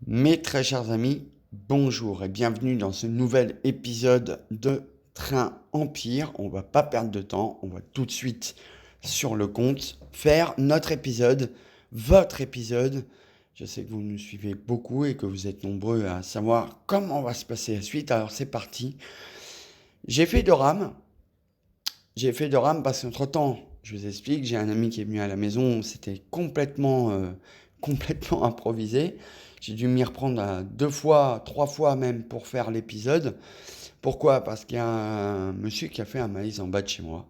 Mes très chers amis, bonjour et bienvenue dans ce nouvel épisode de Train Empire. On va pas perdre de temps, on va tout de suite sur le compte faire notre épisode, votre épisode. Je sais que vous nous suivez beaucoup et que vous êtes nombreux à savoir comment va se passer la suite. Alors c'est parti. J'ai fait de rame. J'ai fait de rame parce qu'entre-temps, je vous explique, j'ai un ami qui est venu à la maison, c'était complètement improvisé. J'ai dû m'y reprendre à deux fois, trois fois même pour faire l'épisode. Pourquoi? Parce qu'il y a un monsieur qui a fait un maïs en bas de chez moi.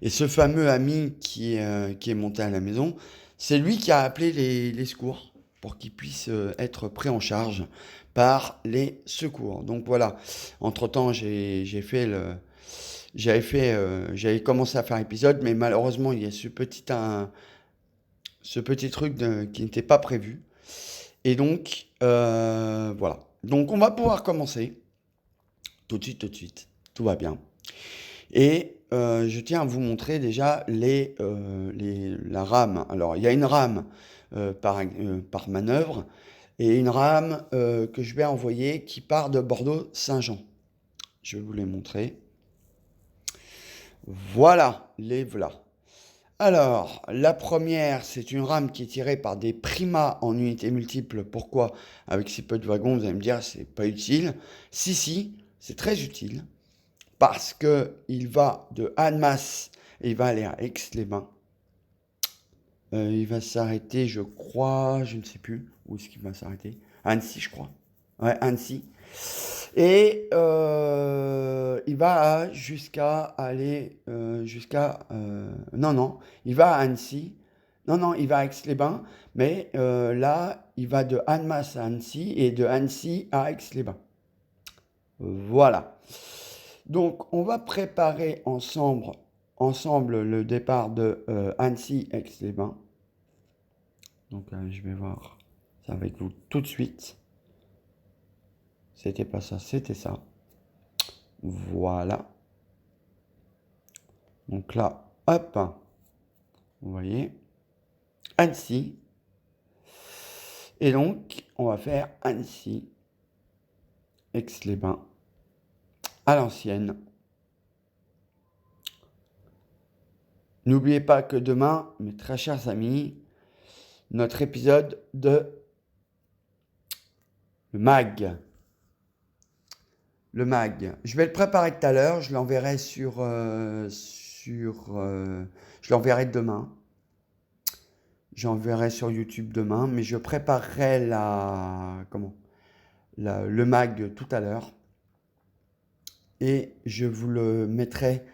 Et ce fameux ami qui est monté à la maison, c'est lui qui a appelé les secours pour qu'ils puissent être pris en charge par les secours. Donc voilà, entre-temps, j'avais commencé à faire l'épisode, mais malheureusement, il y a ce petit truc qui n'était pas prévu. Et donc, voilà. Donc, on va pouvoir commencer tout de suite, tout de suite. Tout va bien. Et je tiens à vous montrer déjà la rame. Alors, il y a une rame par manœuvre et une rame que je vais envoyer qui part de Bordeaux-Saint-Jean. Je vais vous les montrer. Voilà, les voilà. Alors, la première, c'est une rame qui est tirée par des primas en unité multiple. Pourquoi? Avec si peu de wagons, vous allez me dire, c'est pas utile. Si, si, c'est très utile. Parce que il va de Annemasse et il va aller à Aix-les-Bains. Il va s'arrêter, je crois, je ne sais plus où est-ce qu'il va s'arrêter. Annecy, je crois. Ouais, Annecy. Et il va jusqu'à aller non, non, il va à Annecy. Non, non, il va à Aix-les-Bains. Mais là, il va de Annemasse à Annecy et de Annecy à Aix-les-Bains. Voilà. Donc, on va préparer ensemble le départ de Annecy-Aix-les-Bains. Donc, je vais voir ça avec vous tout de suite. C'était pas ça, c'était ça. Voilà. Donc là, hop, vous voyez, Annecy. Et donc, on va faire Annecy, Aix-les-Bains, à l'ancienne. N'oubliez pas que demain, mes très chers amis, notre épisode de le MAG. Le MAG. Je vais le préparer tout à l'heure, je l'enverrai je l'enverrai demain. J'enverrai sur YouTube demain, mais je préparerai le MAG tout à l'heure. Et je vous le mettrai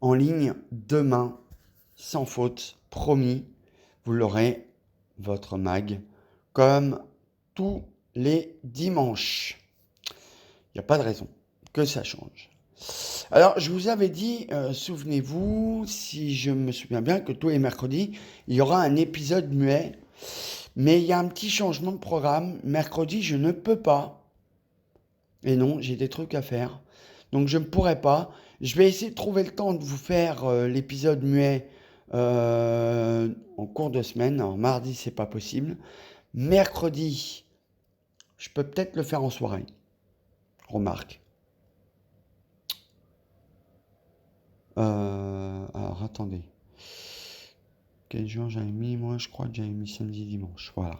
en ligne demain, sans faute, promis. Vous l'aurez, votre MAG, comme tous les dimanches. Il n'y a pas de raison que ça change. Alors, je vous avais dit, souvenez-vous, si je me souviens bien, que tous les mercredis, il y aura un épisode muet. Mais il y a un petit changement de programme. Mercredi, je ne peux pas. Et non, j'ai des trucs à faire. Donc, je ne pourrai pas. Je vais essayer de trouver le temps de vous faire l'épisode muet en cours de semaine. Alors, mardi, c'est pas possible. Mercredi, je peux peut-être le faire en soirée. Remarque. Alors, attendez. Quel jour j'avais mis? Moi, je crois que j'avais mis samedi, dimanche. Voilà.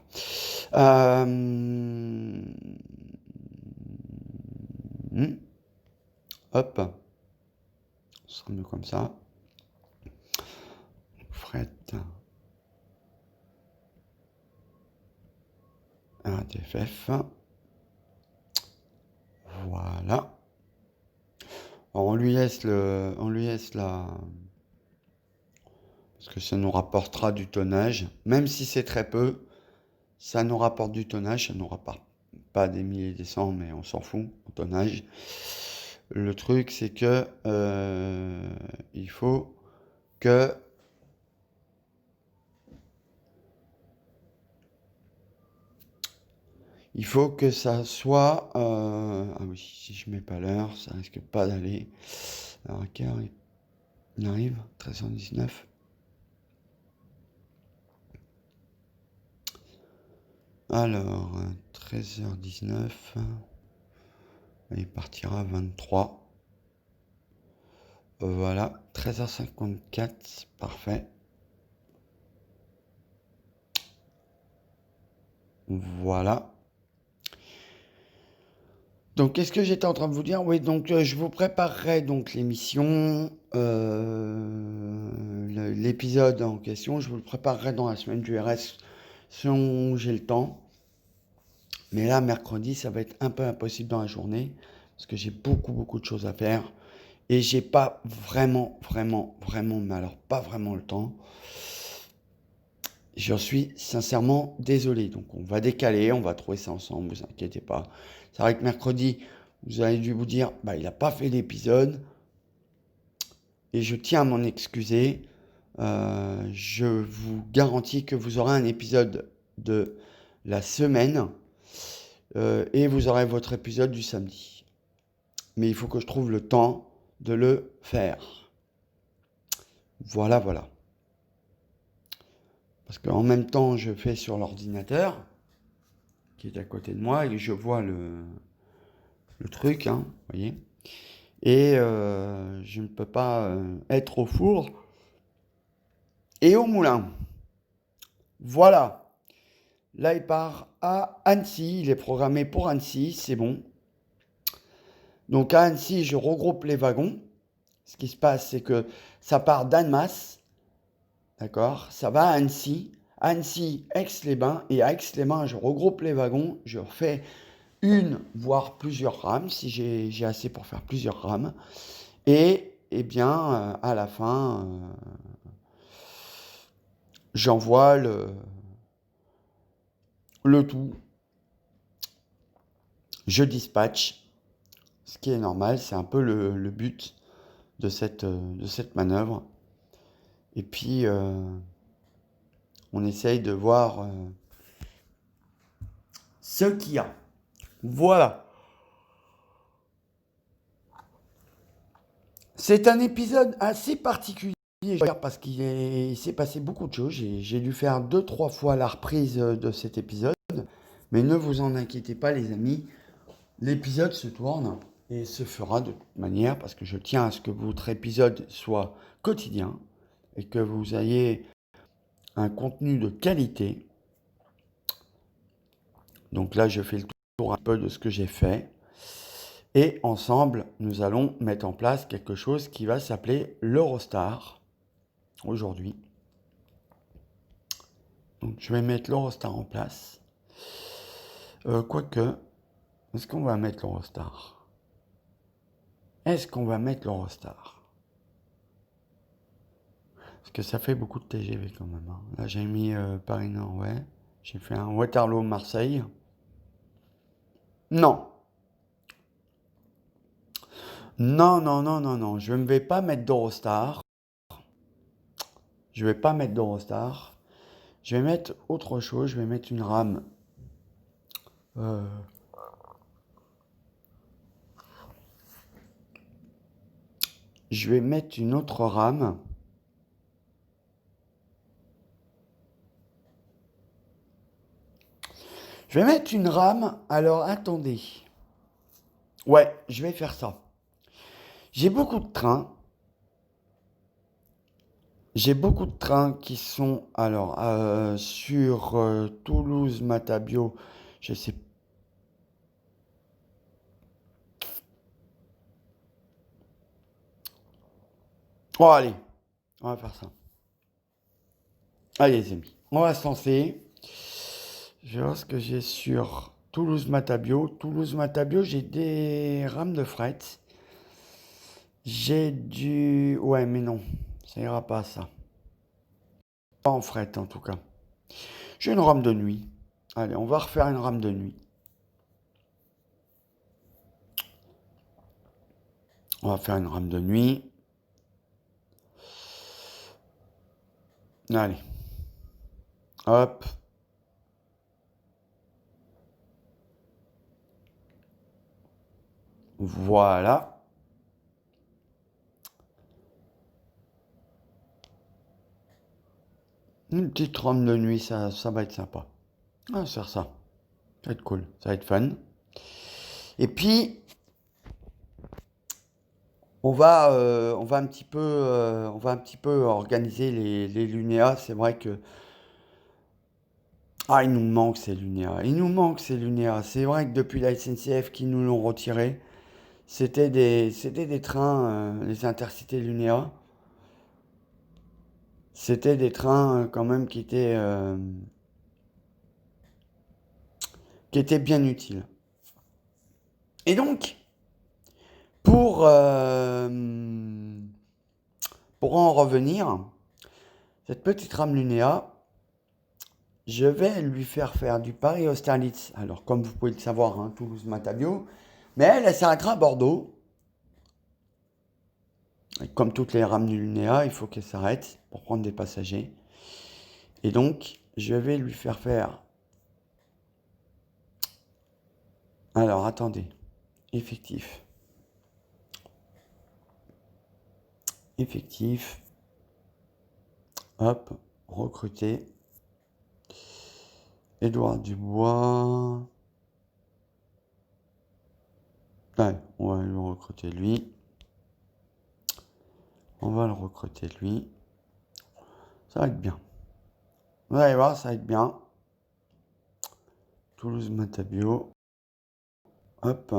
Euh, Hop. Ce sera mieux comme ça. Fret. ATFF. Voilà. Alors, on lui laisse la, parce que ça nous rapportera du tonnage. Même si c'est très peu, ça nous rapporte du tonnage. Ça nous rapporte pas des milliers et des cents, mais on s'en fout en tonnage. Le truc, c'est que il faut que ça soit. Ah oui, si je mets pas l'heure, ça risque pas d'aller. Alors à quelle heure il arrive? 13h19. Alors, 13h19. Il partira à 23. Voilà, 13h54. Parfait. Voilà. Donc, qu'est-ce que j'étais en train de vous dire? Oui, donc je vous préparerai donc l'émission, l'épisode en question. Je vous le préparerai dans la semaine du RS selon j'ai le temps. Mais là, mercredi, ça va être un peu impossible dans la journée parce que j'ai beaucoup de choses à faire et j'ai pas vraiment, mais alors pas vraiment le temps. J'en suis sincèrement désolé. Donc on va décaler, on va trouver ça ensemble, vous inquiétez pas. C'est vrai que mercredi, vous avez dû vous dire, bah il n'a pas fait l'épisode. Et je tiens à m'en excuser. Je vous garantis que vous aurez un épisode de la semaine et vous aurez votre épisode du samedi. Mais il faut que je trouve le temps de le faire. Voilà, voilà. Parce qu'en même temps, je fais sur l'ordinateur qui est à côté de moi et je vois le truc, hein, vous voyez. Et je ne peux pas être au four et au moulin. Voilà. Là, il part à Annecy. Il est programmé pour Annecy, c'est bon. Donc à Annecy, je regroupe les wagons. Ce qui se passe, c'est que ça part d'Annemasse, d'accord? Ça va à Annecy. Annecy, Aix-les-Bains. Et à Aix-les-Bains, je regroupe les wagons. Je refais une, voire plusieurs rames, si j'ai assez pour faire plusieurs rames. Et, eh bien, à la fin, j'envoie le tout. Je dispatche, ce qui est normal, c'est un peu le but de cette manœuvre. Et puis, on essaye de voir ce qu'il y a. Voilà. C'est un épisode assez particulier parce qu'il s'est passé beaucoup de choses. J'ai dû faire 2-3 fois la reprise de cet épisode. Mais ne vous en inquiétez pas, les amis. L'épisode se tourne et se fera de toute manière parce que je tiens à ce que votre épisode soit quotidien et que vous ayez un contenu de qualité. Donc là, je fais le tour un peu de ce que j'ai fait. Et ensemble, nous allons mettre en place quelque chose qui va s'appeler l'Eurostar aujourd'hui. Donc je vais mettre l'Eurostar en place. Quoique, est-ce qu'on va mettre l'Eurostar? Est-ce qu'on va mettre l'Eurostar? Parce que ça fait beaucoup de TGV quand même, hein. Là, j'ai mis Paris-Nord, ouais. J'ai fait un Waterloo-Marseille. Non. Non. Je ne vais pas mettre d'Eurostar. Je vais pas mettre d'Eurostar. Je vais mettre autre chose. Je vais mettre une rame. Je vais mettre une autre rame. Je vais mettre une rame. Alors, attendez. Ouais, je vais faire ça. J'ai beaucoup de trains. J'ai beaucoup de trains qui sont alors sur Toulouse-Matabio. Je sais. Oh, allez, on va faire ça. Allez, les amis, on va se lancer. Je vais voir ce que j'ai sur Toulouse-Matabio. Toulouse-Matabio, j'ai des rames de fret. J'ai du... Ouais, mais non, ça ira pas, ça. Pas en fret, en tout cas. J'ai une rame de nuit. Allez, on va refaire une rame de nuit. On va faire une rame de nuit. Allez. Hop. Voilà. Une petite rame de nuit, ça va être sympa. On va faire ça. Ça va être cool, ça va être fun. Et puis, on va un petit peu, organiser les Lunéas. C'est vrai que il nous manque ces Lunéas. Il nous manque ces Lunéas. C'est vrai que depuis la SNCF qui nous l'ont retiré, c'était des trains, les Intercités Lunéas. C'était des trains quand même qui étaient bien utiles. Et donc, pour, euh, pour en revenir, cette petite rame Lunéa, je vais lui faire du Paris-Austerlitz. Alors, comme vous pouvez le savoir, hein, Toulouse-Matabio. Mais elle s'arrêtera à Bordeaux. Et comme toutes les rames du Lunéa, il faut qu'elle s'arrête pour prendre des passagers. Et donc, je vais lui faire... Alors, attendez. Effectif. Hop, recruter. Édouard Dubois. Ouais, on va le recruter lui. Ça va être bien. Vous allez voir, ça va être bien. Toulouse-Matabio. Hop.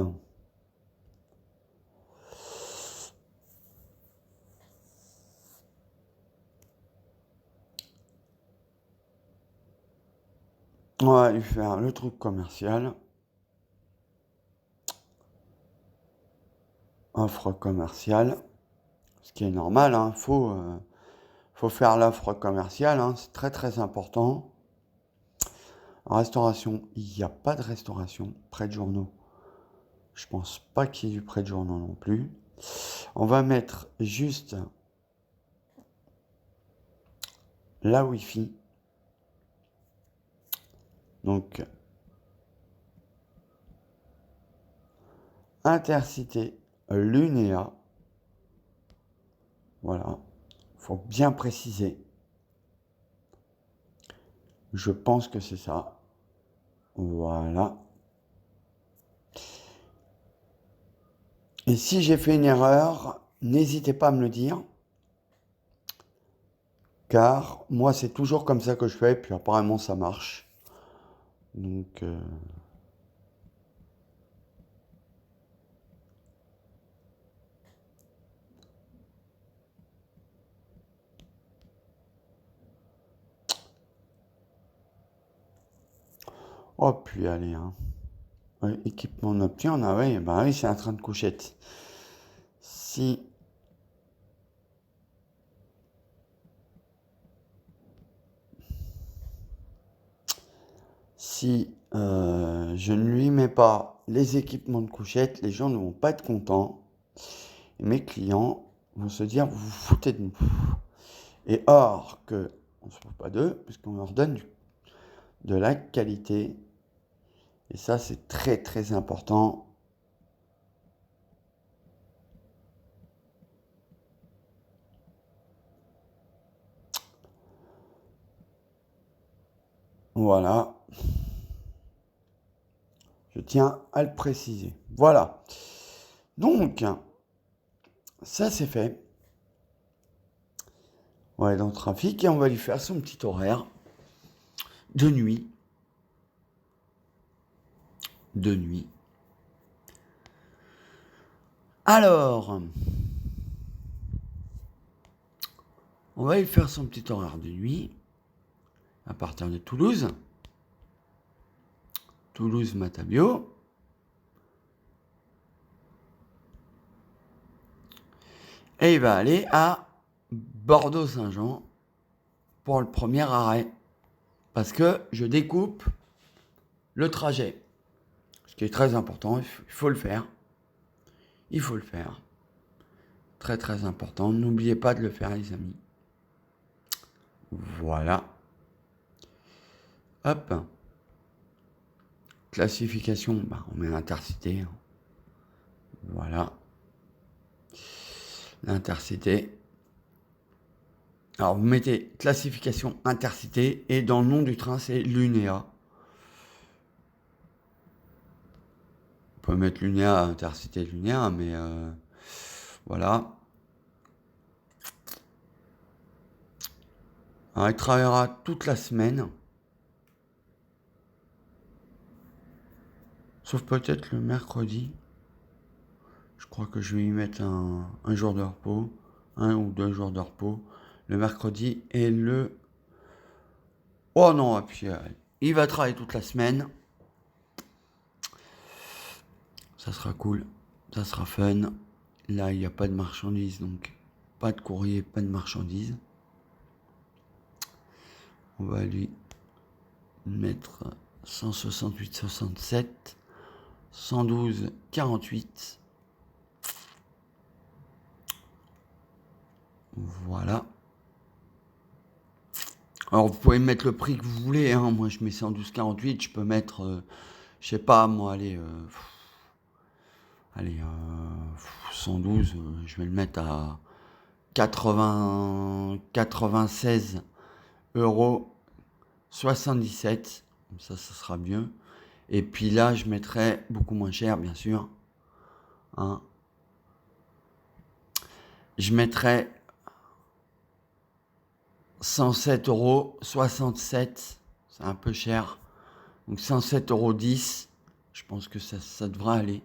On va lui faire le truc commercial. Offre commerciale. Ce qui est normal, hein. Faut faire l'offre commerciale, hein. C'est très très important. Restauration, il n'y a pas de restauration. Prêt de journaux, je pense pas qu'il y ait du prêt de journaux non plus. On va mettre juste la Wi-Fi. Donc, Intercité Lunéa. Voilà. Faut bien préciser. Je pense que c'est ça. Voilà. Et si j'ai fait une erreur, n'hésitez pas à me le dire. Car moi, c'est toujours comme ça que je fais. Puis apparemment, ça marche. Donc... Oh, puis allez, hein. Ouais, équipement nocturne, ah oui, bah oui, c'est un train de couchette. Si je ne lui mets pas les équipements de couchette, les gens ne vont pas être contents. Et mes clients vont se dire, vous vous foutez de nous. Et or que on ne se fout pas d'eux, puisqu'on leur donne de la qualité. Et ça, c'est très très important. Voilà. Je tiens à le préciser. Voilà. Donc, ça c'est fait. On va aller dans le trafic et on va lui faire son petit horaire de nuit. Alors, on va lui faire son petit horaire de nuit à partir de Toulouse. Toulouse-Matabio. Et il va aller à Bordeaux-Saint-Jean pour le premier arrêt. Parce que je découpe le trajet. Ce qui est très important, il faut le faire. Il faut le faire. Très très important. N'oubliez pas de le faire, les amis. Voilà. Hop. Classification, on met l'intercité. Voilà. L'intercité. Alors vous mettez classification intercité et dans le nom du train c'est Lunéa. peut mettre Lunéa, Intercité Lunéa, mais voilà. Alors, il travaillera toute la semaine. Sauf peut-être le mercredi. Je crois que je vais y mettre un jour de repos. 1 ou 2 jours de repos. Le mercredi et le... Oh non, et puis il va travailler toute la semaine. Ça sera cool. Ça sera fun. Là, il n'y a pas de marchandises, donc pas de courrier, pas de marchandises. On va lui mettre 168,67, 112,48. Voilà. Alors, vous pouvez mettre le prix que vous voulez, hein. Moi, je mets 112,48. Je peux mettre, je sais pas, moi, allez, 112, je vais le mettre à 96 euros 77. Comme ça sera mieux. Et puis là, je mettrai beaucoup moins cher, bien sûr. Hein. Je mettrai 107,67 euros. C'est un peu cher. Donc 107,10 euros. Je pense que ça devrait aller.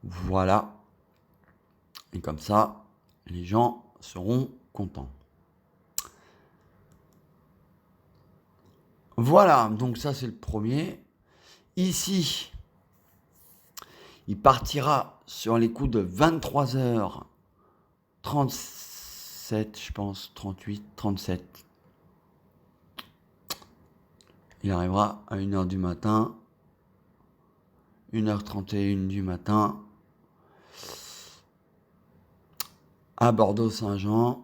Voilà. Et comme ça, les gens seront contents. Voilà, donc ça c'est le premier. Ici, il partira sur les coups de 23h37, je pense, 38, 37. Il arrivera à 1h du matin, 1h31 du matin, à Bordeaux-Saint-Jean.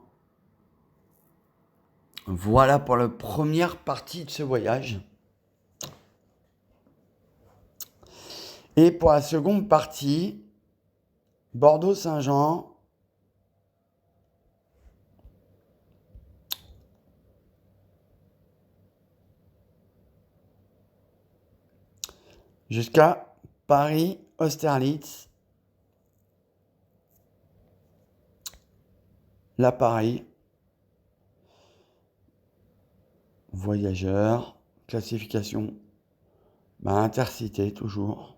Voilà pour la première partie de ce voyage. Et pour la seconde partie, Bordeaux-Saint-Jean, jusqu'à Paris-Austerlitz. Là, pareil. Voyageurs, classification, Intercité toujours.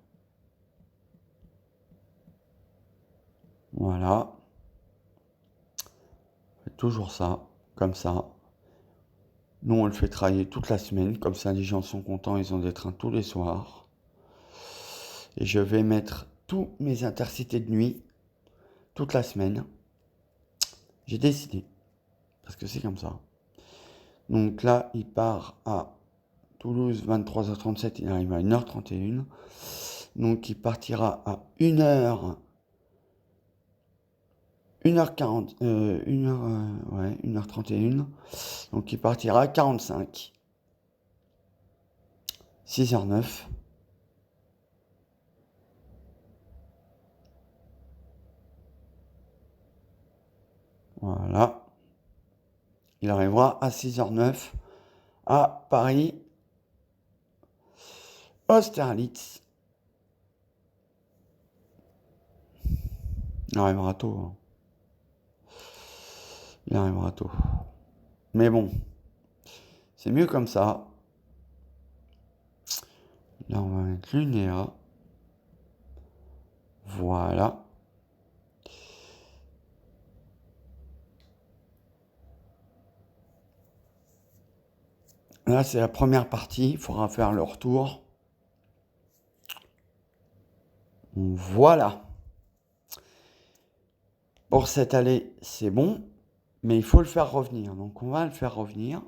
Voilà. Toujours ça, comme ça. Nous, on le fait travailler toute la semaine, comme ça les gens sont contents, ils ont des trains tous les soirs. Et je vais mettre tous mes intercités de nuit, toute la semaine. J'ai décidé, parce que c'est comme ça. Donc là, il part à Toulouse, 23h37, il arrive à 1h31. Donc il partira à 1h... 1h40, 1h31. Donc il partira à 45. 6h09. Voilà. Il arrivera à 6h09 à Paris, Austerlitz. Il arrivera tôt. Hein. Il arrivera tôt. Mais bon, c'est mieux comme ça. Là, on va mettre Lunéa. Voilà. Là, c'est la première partie. Il faudra faire le retour. Voilà. Pour cette allée, c'est bon. Mais il faut le faire revenir. Donc, on va le faire revenir.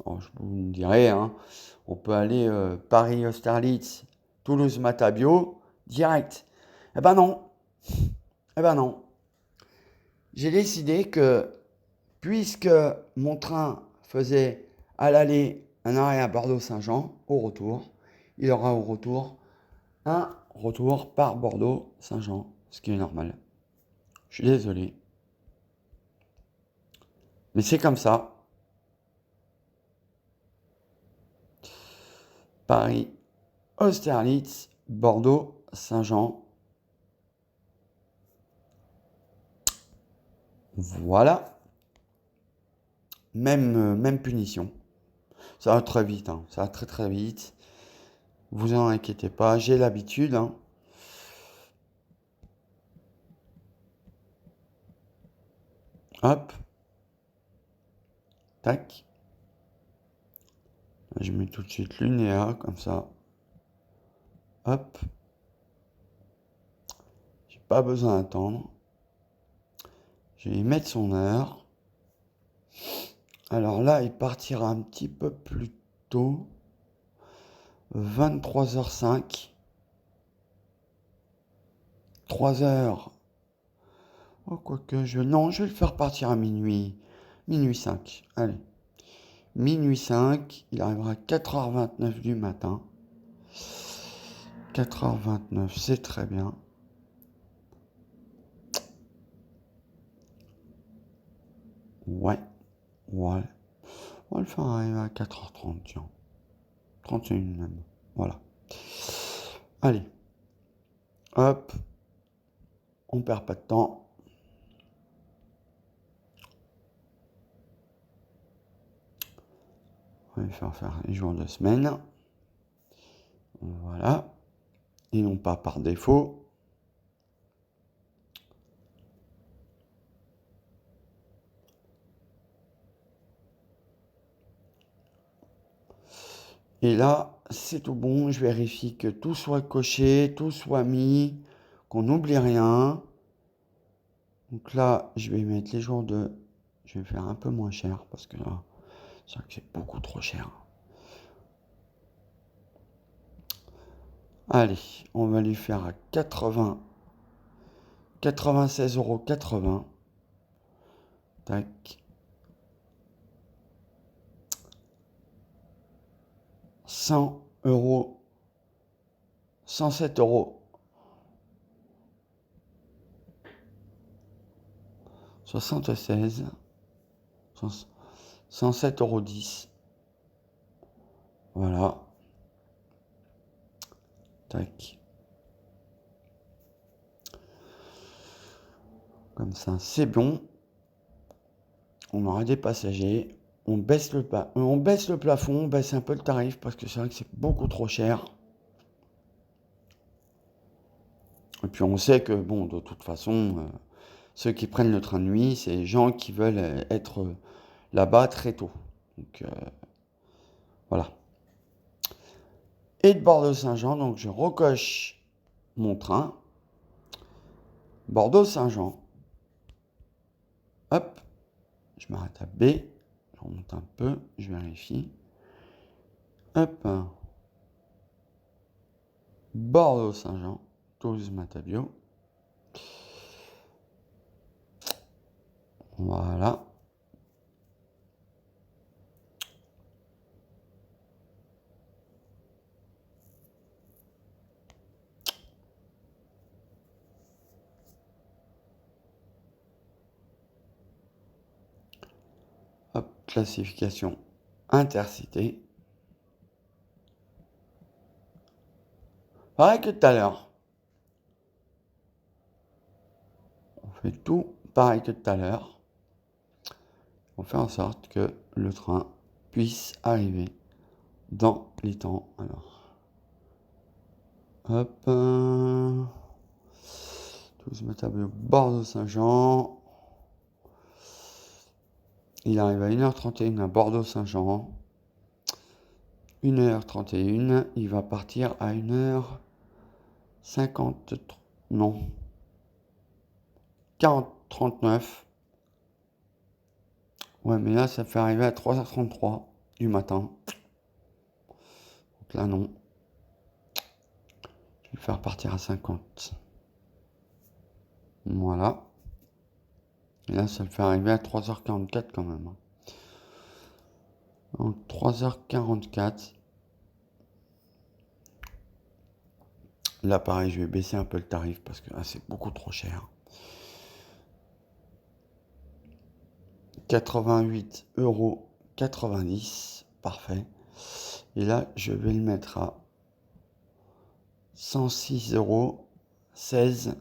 Alors, je vous dirais, hein, on peut aller Paris-Austerlitz, Toulouse-Matabio, direct. Eh ben non. Eh ben non. J'ai décidé que, puisque mon train faisait à l'aller un arrêt à Bordeaux-Saint-Jean, au retour, il y aura au retour un retour par Bordeaux-Saint-Jean, ce qui est normal. Je suis désolé. Mais c'est comme ça. Paris, Austerlitz, Bordeaux, Saint-Jean. Voilà. Même punition. Ça va très vite, hein. Ça va très très vite. Vous en inquiétez pas, j'ai l'habitude, hein. Hop. Tac. Je mets tout de suite l'UNEA, comme ça. Hop. J'ai pas besoin d'attendre. Je vais y mettre son heure. Alors là, il partira un petit peu plus tôt. 23h05. 3h. Oh, quoique, non, je vais le faire partir à minuit. Minuit 5. Allez. Minuit 5. Il arrivera à 4h29 du matin. 4h29, c'est très bien. Ouais. Ouais. On va le faire arriver à 4h30, tiens. 31 même. Voilà. Allez. Hop. On perd pas de temps. On va lui faire les jours de semaine. Voilà. Et non pas par défaut. Et là, c'est tout bon. Je vérifie que tout soit coché, tout soit mis, qu'on n'oublie rien. Donc là, je vais mettre les jours de... Je vais faire un peu moins cher parce que là, c'est vrai que c'est beaucoup trop cher. Allez, on va lui faire à 96,80 €. Tac. 100 €. 107 €. 76. 107,10 €. Voilà. Tac. Comme ça, c'est bon. On aura des passagers. On baisse le plafond, on baisse un peu le tarif parce que c'est vrai que c'est beaucoup trop cher. Et puis on sait que, bon, de toute façon, ceux qui prennent le train de nuit, c'est les gens qui veulent être là-bas très tôt. Donc voilà. Et de Bordeaux-Saint-Jean, donc je recoche mon train. Bordeaux-Saint-Jean. Hop. Je m'arrête à B. Je remonte un peu. Je vérifie. Hop. Bordeaux-Saint-Jean. Toulouse-Matabio. Voilà. Hop, classification intercité. Pareil que tout à l'heure. On fait tout pareil que tout à l'heure. On fait en sorte que le train puisse arriver dans les temps. Alors, hop. Toulouse-Matabio, Bordeaux-Saint-Jean. Il arrive à 1h31 à Bordeaux-Saint-Jean. 1h31. Il va partir à 1h53. Non. 39. Ouais, mais là, ça fait arriver à 3h33 du matin. Donc là, non. Je vais le faire partir à 50. Voilà. Et là, ça le fait arriver à 3h44 quand même. Donc 3h44. Là, pareil, je vais baisser un peu le tarif parce que là, c'est beaucoup trop cher. 88,90 €. Parfait. Et là, je vais le mettre à 106,16 €.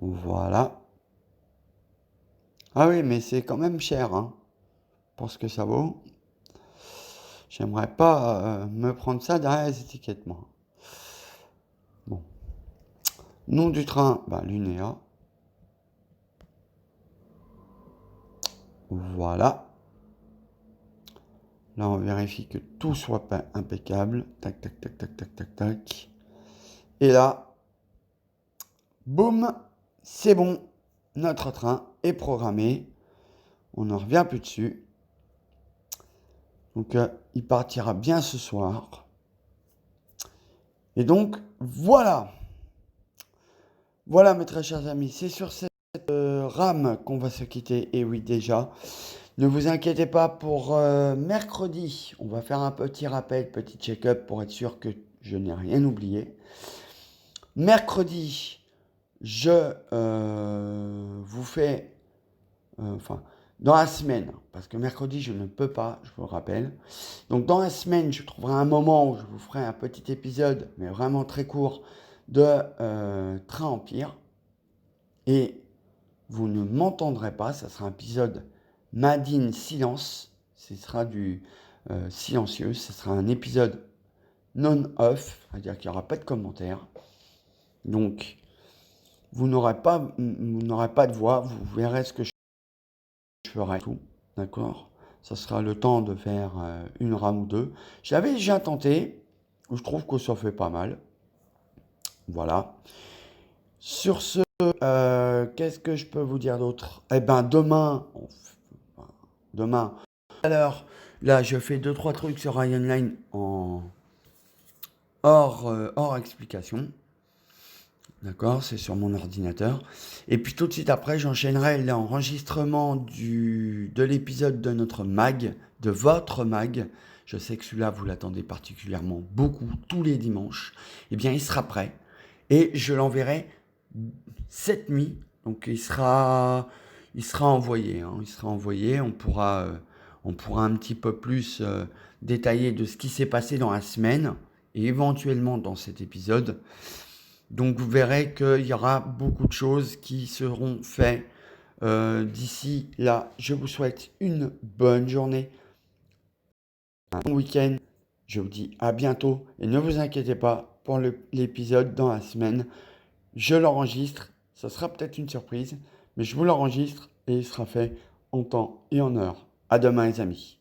Voilà. Ah oui, mais c'est quand même cher, hein, pour ce que ça vaut. J'aimerais pas me prendre ça derrière les étiquettes, moi. Bon. Nom du train, l'UNEA. Voilà. Là, on vérifie que tout soit impeccable. Tac, tac, tac, tac, tac, tac, tac. Et là, boum, c'est bon. Notre train est programmé. On n'en revient plus dessus. Donc, il partira bien ce soir. Et donc, voilà. Voilà, mes très chers amis. C'est sur cette rame qu'on va se quitter. Et oui, déjà. Ne vous inquiétez pas pour mercredi. On va faire un petit rappel, petit check-up pour être sûr que je n'ai rien oublié. Mercredi, je vous fais... dans la semaine, parce que mercredi, je ne peux pas, je vous le rappelle. Donc, dans la semaine, je trouverai un moment où je vous ferai un petit épisode, mais vraiment très court, de Train Empire. Et vous ne m'entendrez pas, ça sera un épisode Made in Silence. Ce sera du silencieux, ce sera un épisode non-off, c'est-à-dire qu'il n'y aura pas de commentaires. Donc, vous n'aurez pas de voix, vous verrez ce que je ferai, tout, d'accord? Ça sera le temps de faire une rame ou deux. J'avais déjà tenté, je trouve que ça fait pas mal. Voilà. Sur ce, qu'est-ce que je peux vous dire d'autre? Eh ben, demain, alors, là, je fais 2-3 trucs sur Ryan Line en hors explication. D'accord, c'est sur mon ordinateur. Et puis tout de suite après, j'enchaînerai l'enregistrement de l'épisode de notre mag, de votre mag. Je sais que celui-là, vous l'attendez particulièrement beaucoup, tous les dimanches. Eh bien, il sera prêt. Et je l'enverrai cette nuit. Donc, il sera envoyé, hein. Il sera envoyé. On pourra un petit peu plus détailler de ce qui s'est passé dans la semaine et éventuellement dans cet épisode. Donc vous verrez qu'il y aura beaucoup de choses qui seront faites d'ici là. Je vous souhaite une bonne journée, un bon week-end. Je vous dis à bientôt et ne vous inquiétez pas pour l'épisode dans la semaine. Je l'enregistre, ça sera peut-être une surprise, mais je vous l'enregistre et il sera fait en temps et en heure. À demain les amis.